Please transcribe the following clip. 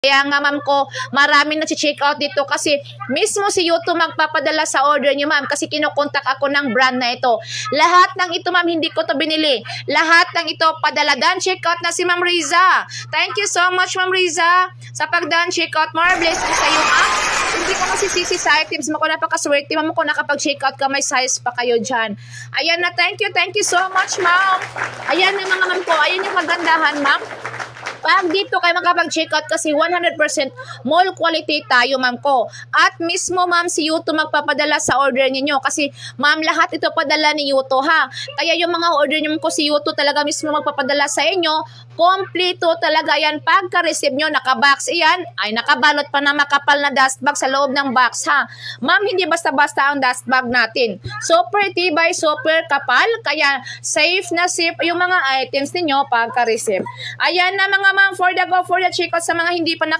Kaya nga ma'am ko, maraming nag-check out dito kasi mismo si Yuto magpapadala sa order niyo ma'am kasi kinukontak ako ng brand na ito. Lahat ng ito ma'am, hindi ko to binili. Lahat ng ito padala. Dan check out na si Ma'am Riza. Thank you so much Ma'am Riza sa pagdan check out. More blessings sa iyo ma'am. Hindi ko masisisi sa items mo ko, napakaswerte ma'am ko nakapag-check out ka, may size pa kayo dyan. Ayan na, thank you so much ma'am. Ayan na mga ma'am ko, ayan yung kagandahan ma'am. Pag dito kayo makapag-check out kasi 100% mall quality tayo ma'am ko. At mismo ma'am si Yuto magpapadala sa order niyo kasi ma'am lahat ito padala ni Yuto ha. Kaya yung mga order niyo ko si Yuto talaga mismo magpapadala sa inyo. Kompleto talaga yan. Pagka-receive nyo, nakabox iyan, ay nakabalot pa na makapal na dust bag sa loob ng box ha. Ma'am, hindi basta-basta ang dust bag natin. Super tibay, super kapal, kaya safe na safe yung mga items ninyo pagka-receive. Ayan na mga ma'am, for the go, for the check out sa mga hindi pa